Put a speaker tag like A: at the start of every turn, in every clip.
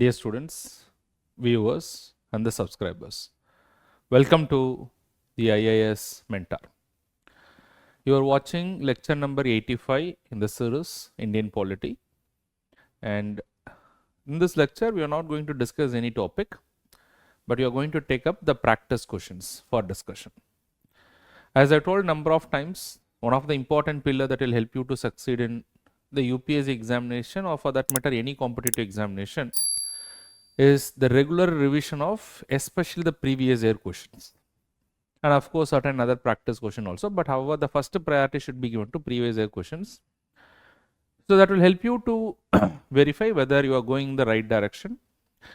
A: Dear students, viewers and the subscribers, welcome to the IAS Mentor. You are watching lecture number 85 in the series Indian Polity, and in this lecture we are not going to discuss any topic, but you are going to take up the practice questions for discussion. As I told number of times, one of the important pillar that will help you to succeed in the UPSC examination, or for that matter any competitive examination, is the regular revision of especially the previous year questions, and of course certain other practice question also, but however the first priority should be given to previous year questions. So that will help you to verify whether you are going in the right direction,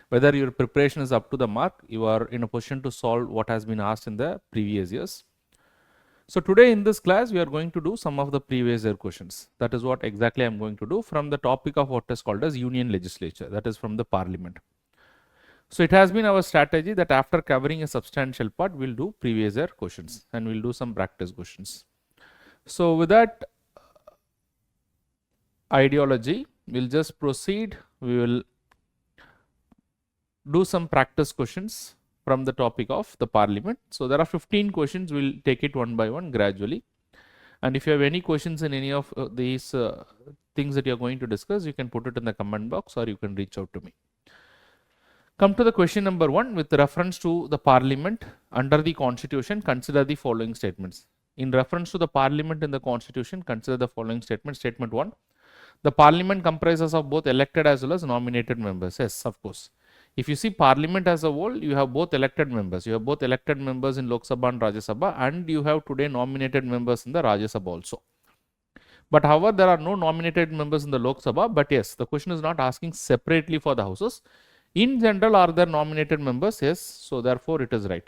A: whether your preparation is up to the mark, you are in a position to solve what has been asked in the previous years. So today in this class we are going to do some of the previous year questions. That is what exactly I am going to do from the topic of what is called as Union Legislature, that is from the Parliament. So it has been our strategy that after covering a substantial part, we'll do previous year questions and we'll do some practice questions. So with that ideology, we'll just proceed. We will do some practice questions from the topic of the Parliament. So there are 15 questions. We'll take it one by one gradually. And if you have any questions in any of these things that you're going to discuss, you can put it in the comment box or you can reach out to me. Come to the question number 1. With reference to the Parliament under the Constitution, consider the following statements. In reference to the Parliament in the Constitution, consider the following statements. Statement 1. The Parliament comprises of both elected as well as nominated members. Yes, of course. If you see Parliament as a whole, you have both elected members. You have both elected members in Lok Sabha and Rajya Sabha, and you have today nominated members in the Rajya Sabha also. But however, there are no nominated members in the Lok Sabha. But yes, the question is not asking separately for the houses. In general, are there nominated members? Yes. So therefore, it is right.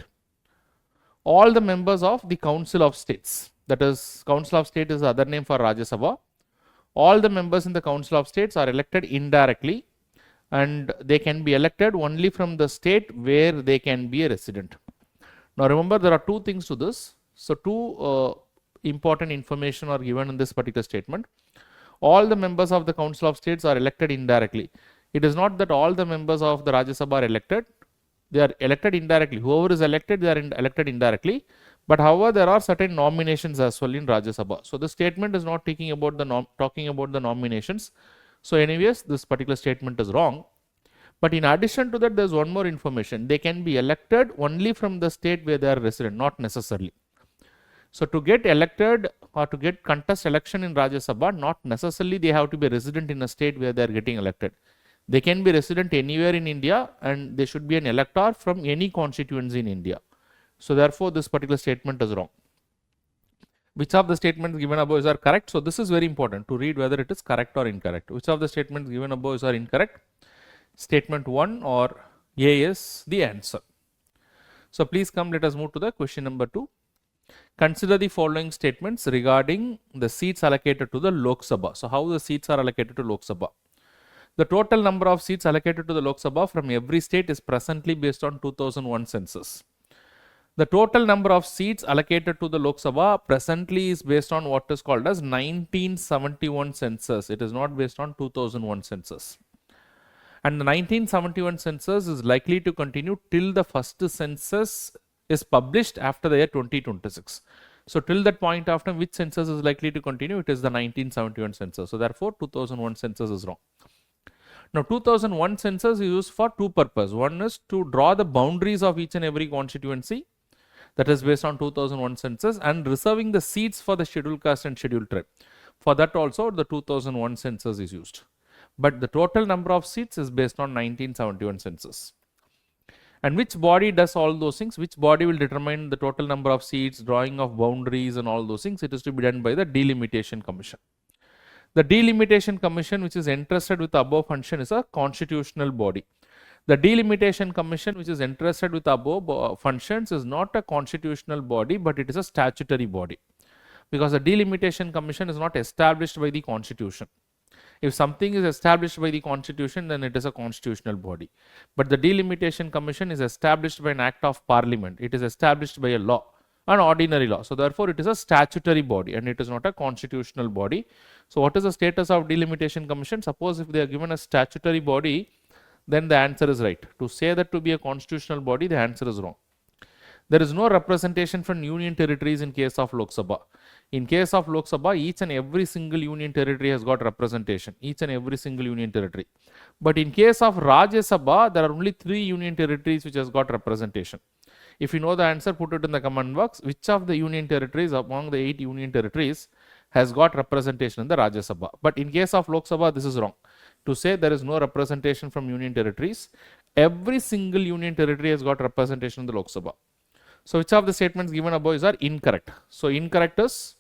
A: All the members of the Council of States, that is, Council of State is the other name for Rajya Sabha. All the members in the Council of States are elected indirectly, and they can be elected only from the state where they can be a resident. Now remember, there are two things to this. So two important information are given in this particular statement. All the members of the Council of States are elected indirectly. It is not that all the members of the Rajya Sabha are elected. They are elected indirectly. Whoever is elected, they are elected indirectly. But however, there are certain nominations as well in Rajya Sabha. So the statement is not talking about the nominations. So anyways, this particular statement is wrong. But in addition to that, there is one more information. They can be elected only from the state where they are resident, not necessarily. So to get elected or to get contest election in Rajya Sabha, not necessarily they have to be resident in a state where they are getting elected. They can be resident anywhere in India, and they should be an elector from any constituency in India. So therefore, this particular statement is wrong. Which of the statements given above are correct? So this is very important to read whether it is correct or incorrect. Which of the statements given above are incorrect? Statement 1 or A is the answer. So please come, let us move to the question number 2. Consider the following statements regarding the seats allocated to the Lok Sabha. So how the seats are allocated to Lok Sabha? The total number of seats allocated to the Lok Sabha from every state is presently based on 2001 census. The total number of seats allocated to the Lok Sabha presently is based on what is called as 1971 census. It is not based on 2001 census. And the 1971 census is likely to continue till the first census is published after the year 2026. So till that point after which census is likely to continue, it is the 1971 census. So therefore 2001 census is wrong. Now 2001 census is used for two purposes. One is to draw the boundaries of each and every constituency, that is based on 2001 census, and reserving the seats for the scheduled caste and scheduled tribe. For that also the 2001 census is used. But the total number of seats is based on 1971 census. And which body does all those things? Which body will determine the total number of seats, drawing of boundaries and all those things? It is to be done by the Delimitation Commission. The Delimitation Commission, which is entrusted with the above function, is a constitutional body. The Delimitation Commission, which is entrusted with above functions, is not a constitutional body, but it is a statutory body. Because the Delimitation Commission is not established by the Constitution. If something is established by the Constitution, then it is a constitutional body. But the Delimitation Commission is established by an act of Parliament. It is established by a law, an ordinary law. So therefore, it is a statutory body and it is not a constitutional body. So what is the status of Delimitation Commission? Suppose if they are given a statutory body, then the answer is right. To say that to be a constitutional body, the answer is wrong. There is no representation from union territories in case of Lok Sabha. In case of Lok Sabha, each and every single union territory has got representation. Each and every single union territory. But in case of Rajya Sabha, there are only 3 union territories which has got representation. If you know the answer, put it in the comment box. Which of the union territories among the 8 union territories has got representation in the Rajya Sabha? But in case of Lok Sabha, this is wrong. To say there is no representation from union territories, every single union territory has got representation in the Lok Sabha. So which of the statements given above are incorrect? So incorrect is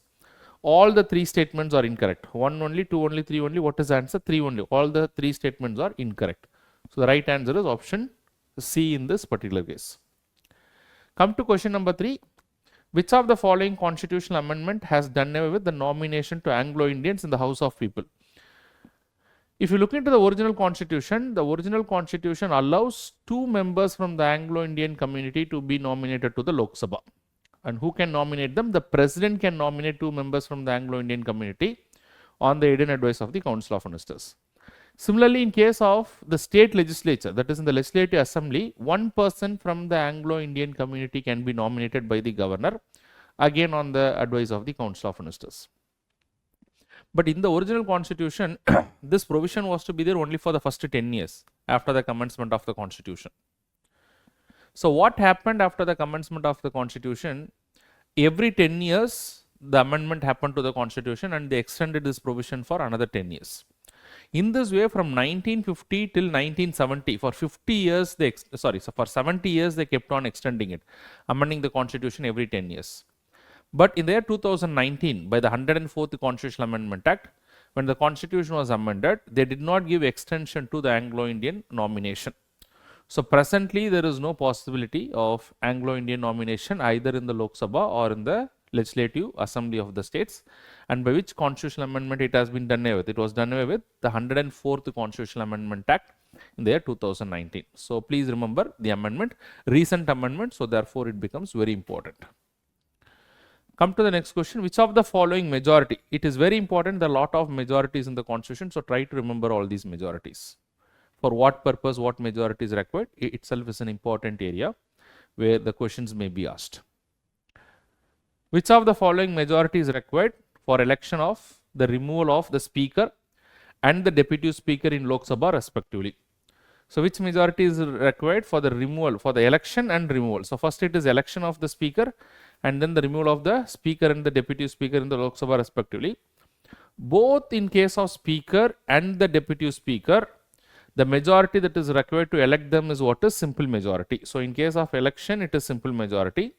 A: all the 3 statements are incorrect. 1 only, 2 only, 3 only. What is the answer? 3 only. All the 3 statements are incorrect. So the right answer is option C in this particular case. Come to question number 3. Which of the following constitutional amendment has done away with the nomination to Anglo-Indians in the House of People? If you look into the original constitution allows 2 members from the Anglo-Indian community to be nominated to the Lok Sabha. And who can nominate them? The president can nominate 2 members from the Anglo-Indian community on the aid and advice of the Council of Ministers. Similarly, in case of the state legislature, that is in the legislative assembly, 1 person from the Anglo-Indian community can be nominated by the governor, again on the advice of the Council of Ministers. But in the original constitution, this provision was to be there only for the first 10 years after the commencement of the constitution. So what happened after the commencement of the constitution? Every 10 years, the amendment happened to the constitution and they extended this provision for another 10 years. In this way, from 1950 till 1970, for 50 years, for 70 years, they kept on extending it, amending the constitution every 10 years. But in the year 2019, by the 104th Constitutional Amendment Act, when the constitution was amended, they did not give extension to the Anglo-Indian nomination. So presently, there is no possibility of Anglo-Indian nomination either in the Lok Sabha or in the Legislative Assembly of the states. And by which constitutional amendment it has been done away with? It was done away with the 104th Constitutional Amendment Act in the year 2019. So please remember the amendment, recent amendment, so therefore it becomes very important. Come to the next question. Which of the following majority? It is very important. There are a lot of majorities in the constitution. So try to remember all these majorities. For what purpose, what majority is required? It itself is an important area where the questions may be asked. Which of the following majority is required for election of the removal of the speaker and the deputy speaker in Lok Sabha respectively? So which majority is required for the removal, for the election and removal? So first it is election of the speaker and then the removal of the speaker and the deputy speaker in the Lok Sabha respectively. Both in case of speaker and the deputy speaker, the majority that is required to elect them is what is simple majority. So in case of election, it is simple majority.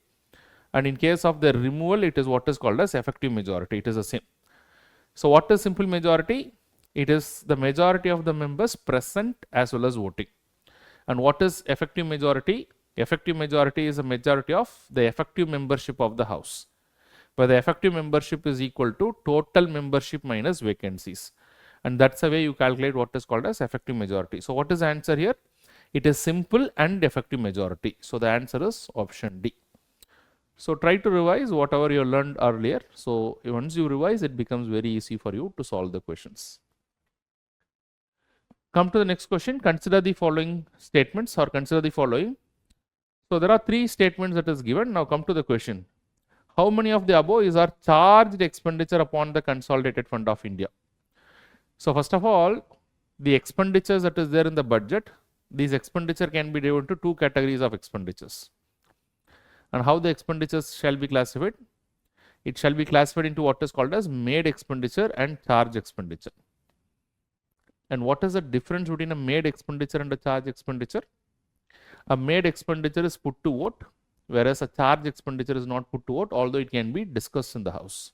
A: And in case of the removal, it is what is called as effective majority. It is the same. So what is simple majority? It is the majority of the members present as well as voting. And what is effective majority? Effective majority is a majority of the effective membership of the house, where the effective membership is equal to total membership minus vacancies. And that's the way you calculate what is called as effective majority. So what is the answer here? It is simple and effective majority. So the answer is option D. So try to revise whatever you learned earlier. So once you revise, it becomes very easy for you to solve the questions. Come to the next question. Consider the following statements or consider the following. So there are 3 statements that is given. Now come to the question. How many of the above are charged expenditure upon the Consolidated Fund of India? So first of all, the expenditures that is there in the budget, these expenditure can be divided into 2 categories of expenditures. And how the expenditures shall be classified? It shall be classified into what is called as made expenditure and charge expenditure. And what is the difference between a made expenditure and a charge expenditure? A made expenditure is put to vote, whereas a charge expenditure is not put to vote, although it can be discussed in the House.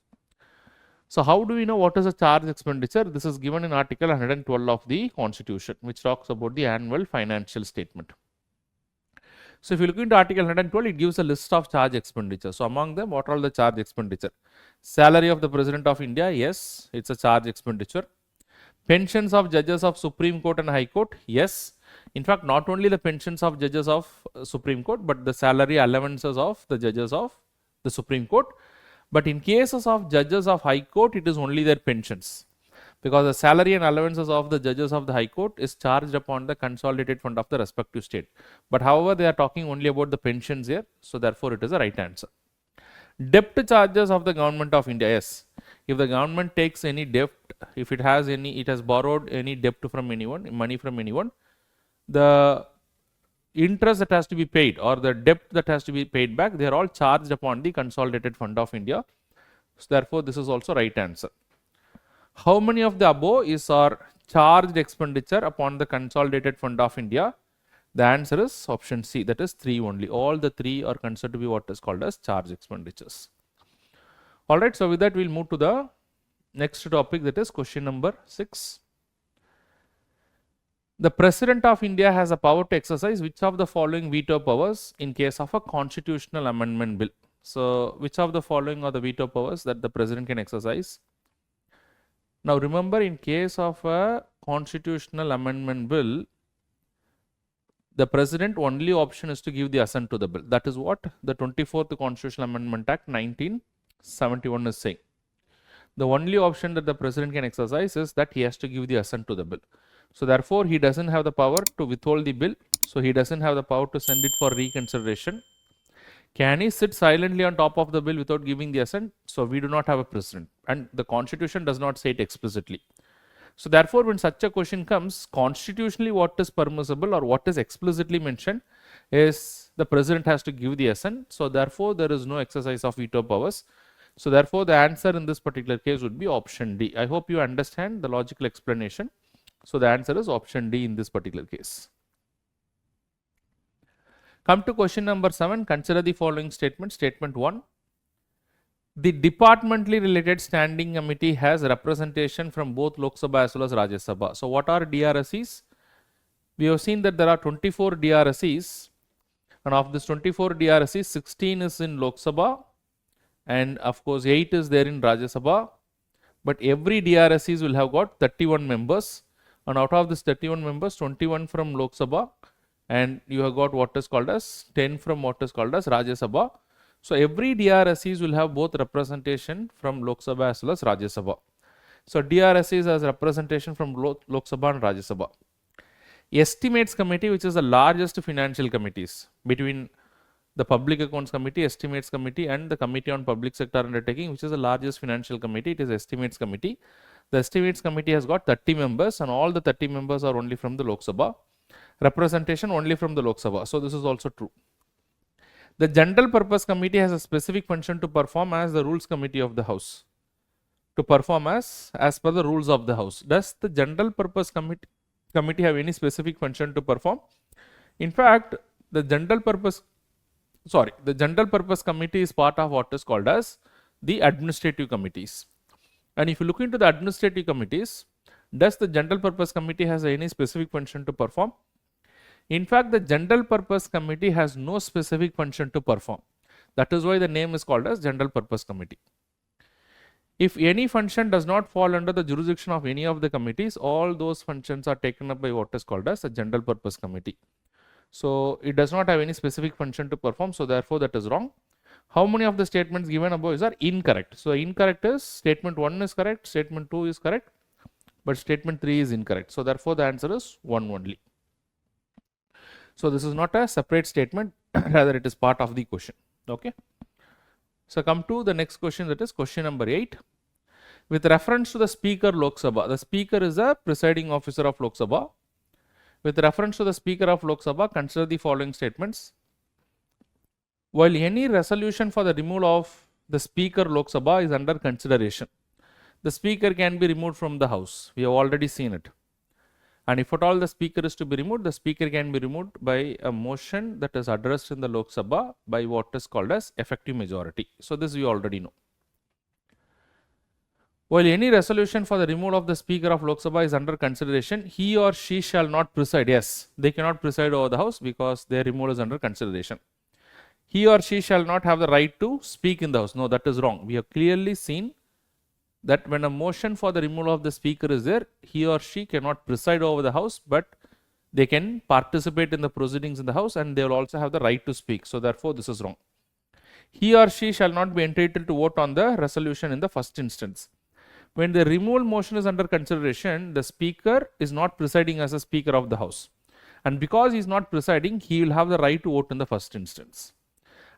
A: So how do we know what is a charge expenditure? This is given in Article 112 of the Constitution, which talks about the annual financial statement. So if you look into Article 112, it gives a list of charge expenditure. So among them, what are all the charge expenditure? Salary of the President of India, yes, it's a charge expenditure. Pensions of judges of Supreme Court and High Court, yes. In fact, not only the pensions of judges of Supreme Court, but the salary allowances of the judges of the Supreme Court. But in cases of judges of High Court, it is only their pensions. because the salary and allowances of the judges of the High Court is charged upon the consolidated fund of the respective state. But however, they are talking only about the pensions here, so therefore it is the right answer. Debt charges of the government of India. Yes, if the government takes any debt, if it has any, it has borrowed any debt from anyone, money from anyone, the interest that has to be paid or the debt that has to be paid back, they are all charged upon the consolidated fund of India. So therefore, this is also right answer. How many of the above are charged expenditure upon the consolidated fund of India? The answer is option C, that is 3 only. All the 3 are considered to be what is called as charge expenditures. Alright, so with that we will move to the next topic, that is question number 6. The President of India has a power to exercise which of the following veto powers in case of a constitutional amendment bill? So, which of the following are the veto powers that the President can exercise? Now, remember, in case of a constitutional amendment bill, the President only option is to give the assent to the bill. That is what the 24th Constitutional Amendment Act 1971 is saying. The only option that the President can exercise is that he has to give the assent to the bill. So therefore, he doesn't have the power to withhold the bill. So he doesn't have the power to send it for reconsideration. Can he sit silently on top of the bill without giving the assent? So we do not have a precedent, and the Constitution does not say it explicitly. So therefore, when such a question comes, constitutionally what is permissible or what is explicitly mentioned is the President has to give the assent. So therefore, there is no exercise of veto powers. So therefore, the answer in this particular case would be option D. I hope you understand the logical explanation. So the answer is option D in this particular case. Come to question number 7. Consider the following statement. Statement 1. The departmentally related standing committee has representation from both Lok Sabha as well as Rajya Sabha. So what are DRSEs? We have seen that there are 24 DRSEs, and of this 24 DRSEs, 16 is in Lok Sabha, and of course 8 is there in Rajya Sabha. But every DRSEs will have got 31 members. And out of this 31 members, 21 from Lok Sabha, and you have got what is called as 10 from what is called as Rajya Sabha. So every DRSEs will have both representation from Lok Sabha as well as Rajya Sabha. So DRSEs has representation from Lok Sabha and Rajya Sabha. Estimates Committee, which is the largest financial committees between the Public Accounts Committee, Estimates Committee, and the Committee on Public Sector Undertaking, which is the largest financial committee. It is Estimates Committee. The Estimates Committee has got 30 members, and all the 30 members are only from the Lok Sabha. Representation only from the Lok Sabha. So this is also true. The General Purpose Committee has a specific function to perform as the Rules Committee of the House. To perform as per the rules of the House. Does the General Purpose Committee have any specific function to perform? In fact, the General Purpose Committee is part of what is called as the administrative committees. And if you look into the administrative committees, does the General Purpose Committee has any specific function to perform? In fact, the General Purpose Committee has no specific function to perform. That is why the name is called as General Purpose Committee. If any function does not fall under the jurisdiction of any of the committees, all those functions are taken up by what is called as a General Purpose Committee. So it does not have any specific function to perform. So therefore, that is wrong. How many of the statements given above are incorrect? So incorrect is statement 1 is correct, statement 2 is correct, but statement 3 is incorrect. So therefore, the answer is 1 only. So this is not a separate statement, rather it is part of the question. Okay. So come to the next question, that is question number 8. With reference to the Speaker Lok Sabha, the Speaker is a presiding officer of Lok Sabha. With reference to the Speaker of Lok Sabha, consider the following statements. While any resolution for the removal of the Speaker Lok Sabha is under consideration, the Speaker can be removed from the House. We have already seen it. And if at all the Speaker is to be removed, the Speaker can be removed by a motion that is addressed in the Lok Sabha by what is called as effective majority. So this we already know. While any resolution for the removal of the Speaker of Lok Sabha is under consideration, he or she shall not preside. Yes, they cannot preside over the House because their removal is under consideration. He or she shall not have the right to speak in the House. No, that is wrong. We have clearly seen that when a motion for the removal of the Speaker is there, he or she cannot preside over the House, but they can participate in the proceedings in the House and they will also have the right to speak. So therefore, this is wrong. He or she shall not be entitled to vote on the resolution in the first instance. When the removal motion is under consideration, the speaker is not presiding as a speaker of the house. And because he is not presiding, he will have the right to vote in the first instance.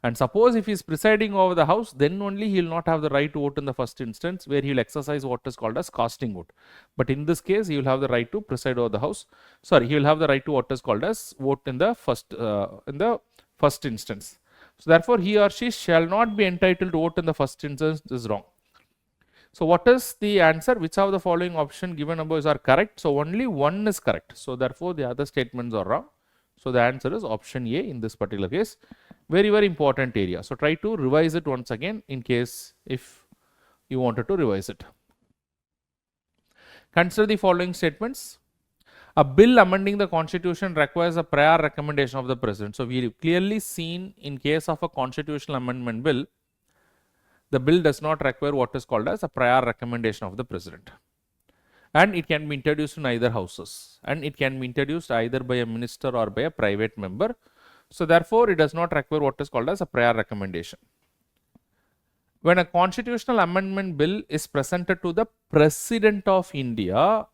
A: And suppose if he is presiding over the house, then only he will not have the right to vote in the first instance, where he will exercise what is called as casting vote. But in this case, he will have the right to preside over the house. Sorry, he will have the right to what is called as vote in the first instance. So therefore, he or she shall not be entitled to vote in the first instance is wrong. So what is the answer? Which of the following option given above are correct? So only one is correct. So therefore, the other statements are wrong. So the answer is option A in this particular case. Very, very important area. So try to revise it once again in case if you wanted to revise it. Consider the following statements. A bill amending the constitution requires a prior recommendation of the president. So we have clearly seen in case of a constitutional amendment bill, the bill does not require what is called as a prior recommendation of the president. And it can be introduced in either houses. And it can be introduced either by a minister or by a private member. So therefore, it does not require what is called as a prior recommendation. When a constitutional amendment bill is presented to the President of India,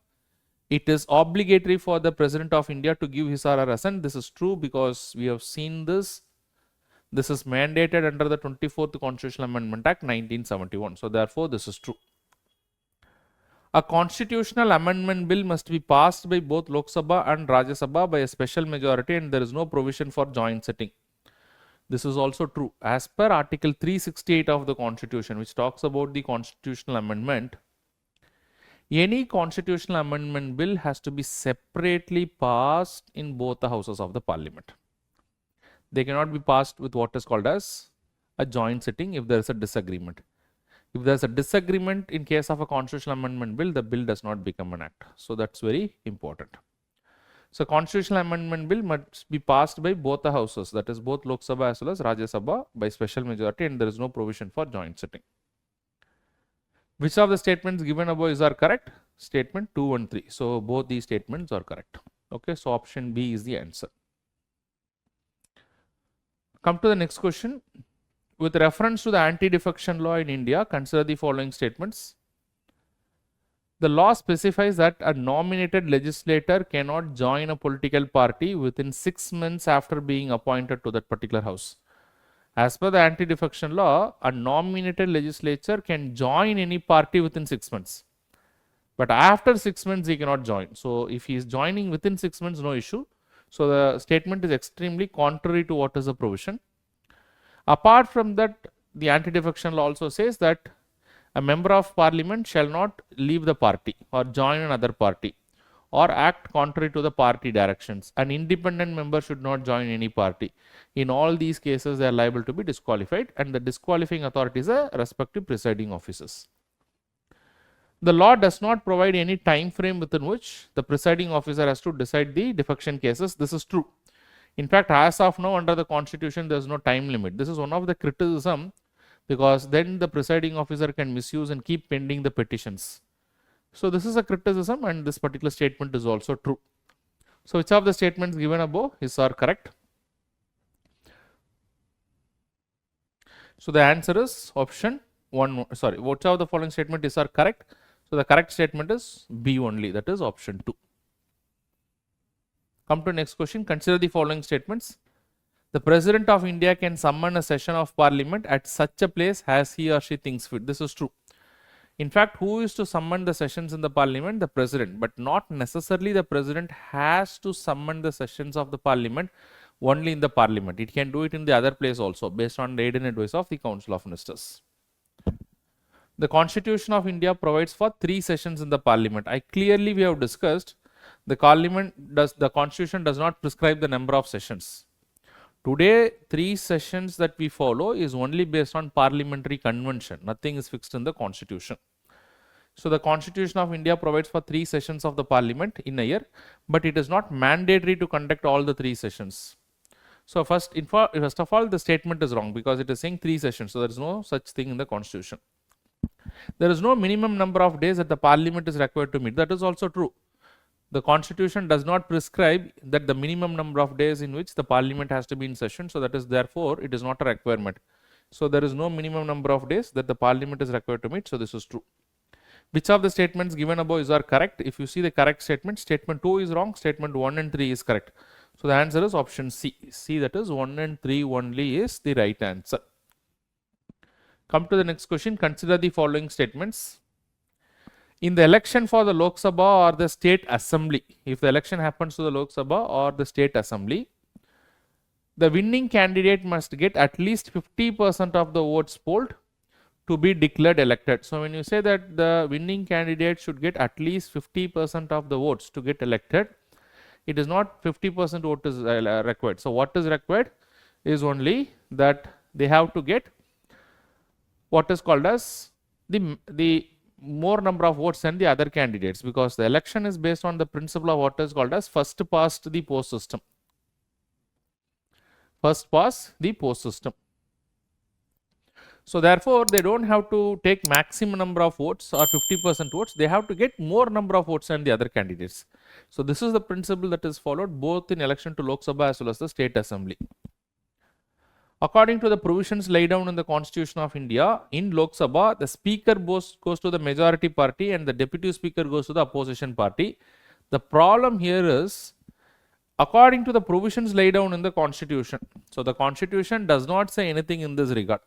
A: it is obligatory for the President of India to give his or her assent. This is true because we have seen this. This is mandated under the 24th Constitutional Amendment Act 1971. So therefore, this is true. A constitutional amendment bill must be passed by both Lok Sabha and Rajya Sabha by a special majority, and there is no provision for joint sitting. This is also true. As per Article 368 of the Constitution, which talks about the constitutional amendment, any constitutional amendment bill has to be separately passed in both the houses of the Parliament. They cannot be passed with what is called as a joint sitting if there is a disagreement. If there is a disagreement in case of a constitutional amendment bill, the bill does not become an act. So that's very important. So constitutional amendment bill must be passed by both the houses, that is both Lok Sabha as well as Rajya Sabha by special majority, and there is no provision for joint sitting. Which of the statements given above are correct? Statement 2 and 3. So both these statements are correct. Okay, so option B is the answer. Come to the next question. With reference to the anti-defection law in India, consider the following statements. The law specifies that a nominated legislator cannot join a political party within 6 months after being appointed to that particular house. As per the anti-defection law, a nominated legislature can join any party within 6 months. But after 6 months, he cannot join. So if he is joining within 6 months, no issue. So the statement is extremely contrary to what is the provision. Apart from that, the anti-defection law also says that a member of parliament shall not leave the party or join another party or act contrary to the party directions. An independent member should not join any party. In all these cases, they are liable to be disqualified, and the disqualifying authority is the respective presiding officers. The law does not provide any time frame within which the presiding officer has to decide the defection cases. This is true. In fact, as of now, under the constitution, there is no time limit. This is one of the criticism, because then the presiding officer can misuse and keep pending the petitions. So this is a criticism, and this particular statement is also true. So which of the statements given above are correct? So the answer is option 1. Sorry, which of the following statements are correct? So the correct statement is B only, that is option 2. Come to next question. Consider the following statements. The President of India can summon a session of Parliament at such a place as he or she thinks fit. This is true. In fact, who is to summon the sessions in the Parliament? The President. But not necessarily the President has to summon the sessions of the Parliament only in the Parliament. It can do it in the other place also, based on the aid and advice of the Council of Ministers. The Constitution of India provides for 3 sessions in the Parliament. We have discussed the Constitution does not prescribe the number of sessions. Today, 3 sessions that we follow is only based on parliamentary convention. Nothing is fixed in the Constitution. So the Constitution of India provides for 3 sessions of the Parliament in a year, but it is not mandatory to conduct all the 3 sessions. So first of all, the statement is wrong, because it is saying 3 sessions. So there is no such thing in the Constitution. There is no minimum number of days that the Parliament is required to meet. That is also true. The Constitution does not prescribe that the minimum number of days in which the Parliament has to be in session. So that is, therefore, it is not a requirement. So there is no minimum number of days that the Parliament is required to meet. So this is true. Which of the statements given above is are correct? If you see the correct statement, statement 2 is wrong, statement 1 and 3 is correct. So the answer is option C. C, that is 1 and 3 only is the right answer. Come to the next question. Consider the following statements. In the election for the Lok Sabha or the state assembly, if the election happens to the Lok Sabha or the state assembly, the winning candidate must get at least 50% of the votes polled to be declared elected. So when you say that the winning candidate should get at least 50% of the votes to get elected, it is not 50% vote is required. So what is required is only that they have to get what is called as the more number of votes than the other candidates, because the election is based on the principle of what is called as first past the post system. First past the post system. So therefore, they don't have to take maximum number of votes or 50% votes, they have to get more number of votes than the other candidates. So this is the principle that is followed both in election to Lok Sabha as well as the state assembly. According to the provisions laid down in the Constitution of India, in Lok Sabha, the speaker goes to the majority party and the deputy speaker goes to the opposition party. The problem here is, according to the provisions laid down in the Constitution, so the Constitution does not say anything in this regard.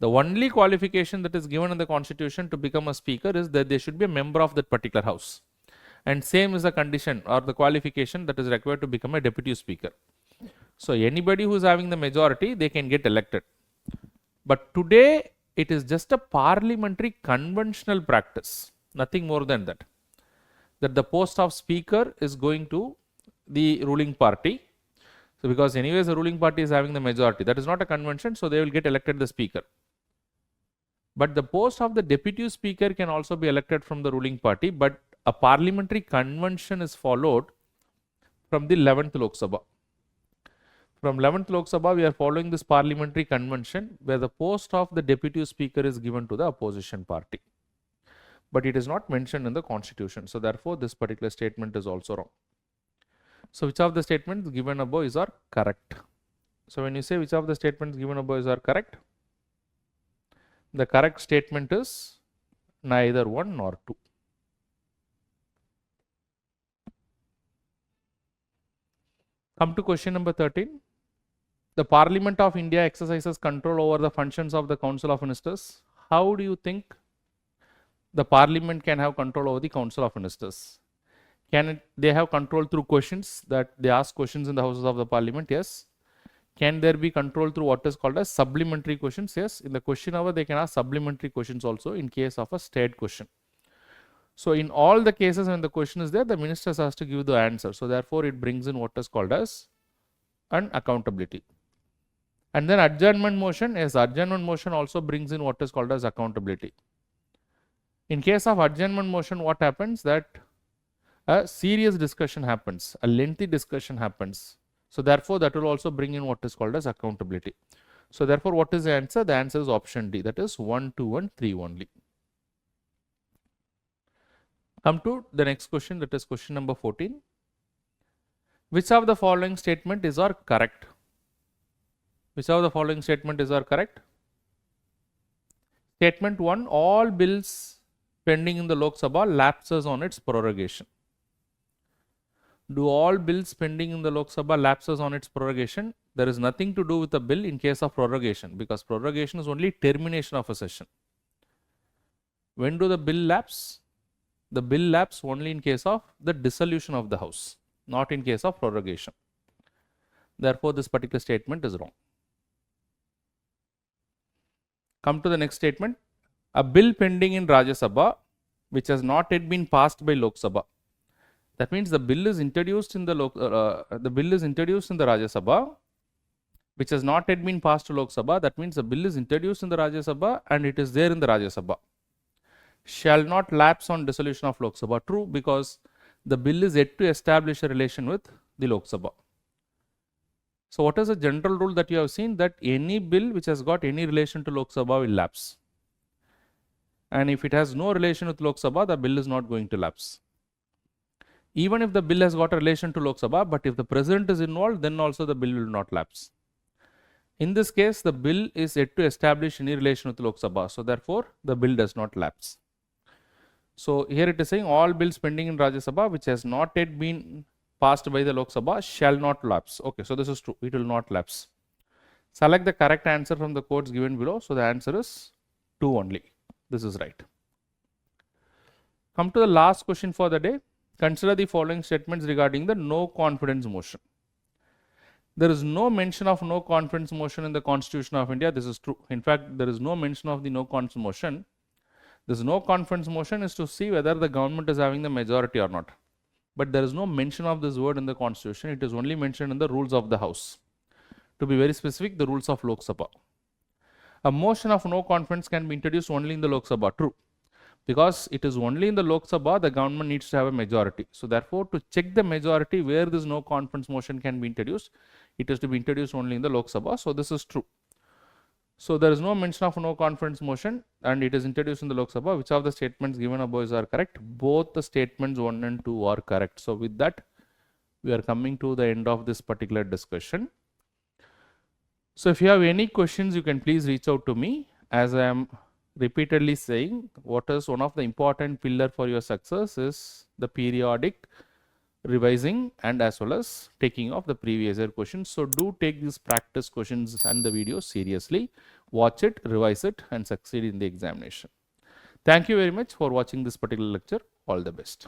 A: The only qualification that is given in the Constitution to become a speaker is that they should be a member of that particular house. And same is the condition or the qualification that is required to become a deputy speaker. So anybody who is having the majority, they can get elected. But today, it is just a parliamentary conventional practice, nothing more than that. That the post of speaker is going to the ruling party. So because anyways the ruling party is having the majority, that is not a convention, so they will get elected the speaker. But the post of the deputy speaker can also be elected from the ruling party, but a parliamentary convention is followed from the 11th Lok Sabha. From 11th Lok Sabha, we are following this parliamentary convention where the post of the deputy speaker is given to the opposition party. But it is not mentioned in the Constitution. So therefore, this particular statement is also wrong. So which of the statements given above is are correct? So when you say which of the statements given above is are correct, the correct statement is neither 1 nor 2. Come to question number 13. The Parliament of India exercises control over the functions of the Council of Ministers. How do you think the Parliament can have control over the Council of Ministers? Can they have control through questions, that they ask questions in the Houses of the Parliament? Yes. Can there be control through what is called as supplementary questions? Yes. In the question hour, they can ask supplementary questions also in case of a state question. So in all the cases when the question is there, the ministers has to give the answer. So therefore, it brings in what is called as an accountability. And then adjournment motion, yes, adjournment motion also brings in what is called as accountability. In case of adjournment motion, what happens? That a serious discussion happens, a lengthy discussion happens. So therefore, that will also bring in what is called as accountability. So therefore, what is the answer? The answer is option D, that is 1, 2 and 3 only. Come to the next question, that is question number 14. Which of the following statement is or correct? Which of the following statement is or correct? Statement 1, all bills pending in the Lok Sabha lapses on its prorogation. Do all bills pending in the Lok Sabha lapses on its prorogation? There is nothing to do with the bill in case of prorogation, because prorogation is only termination of a session. When do the bill lapse? The bill lapse only in case of the dissolution of the House, not in case of prorogation. Therefore, this particular statement is wrong. Come to the next statement. A bill pending in Rajya Sabha which has not yet been passed by Lok Sabha. That means the bill is introduced in the Rajya Sabha which has not yet been passed to Lok Sabha. That means the bill is introduced in the Rajya Sabha and it is there in the Rajya Sabha. Shall not lapse on dissolution of Lok Sabha. True, because the bill is yet to establish a relation with the Lok Sabha. So what is the general rule that you have seen? That any bill which has got any relation to Lok Sabha will lapse. And if it has no relation with Lok Sabha, the bill is not going to lapse. Even if the bill has got a relation to Lok Sabha, but if the president is involved, then also the bill will not lapse. In this case, the bill is yet to establish any relation with Lok Sabha. So therefore, the bill does not lapse. So here it is saying all bills pending in Rajya Sabha which has not yet been passed by the Lok Sabha shall not lapse. Okay, so this is true. It will not lapse. Select the correct answer from the codes given below. So the answer is 2 only. This is right. Come to the last question for the day. Consider the following statements regarding the no confidence motion. There is no mention of no confidence motion in the Constitution of India. This is true. In fact, there is no mention of the no confidence motion. This no confidence motion is to see whether the government is having the majority or not. But there is no mention of this word in the Constitution. It is only mentioned in the rules of the House. To be very specific, the rules of Lok Sabha. A motion of no confidence can be introduced only in the Lok Sabha. True. Because it is only in the Lok Sabha, the government needs to have a majority. So therefore, to check the majority where this no confidence motion can be introduced, it is to be introduced only in the Lok Sabha. So this is true. So there is no mention of no confidence motion and it is introduced in the Lok Sabha. Which of the statements given above are correct? Both the statements 1 and 2 are correct. So with that, we are coming to the end of this particular discussion. So if you have any questions, you can please reach out to me. As I am repeatedly saying, what is one of the important pillar for your success is the periodic revising and as well as taking of the previous year questions. So do take these practice questions and the videos seriously, watch it, revise it and succeed in the examination. Thank you very much for watching this particular lecture. All the best.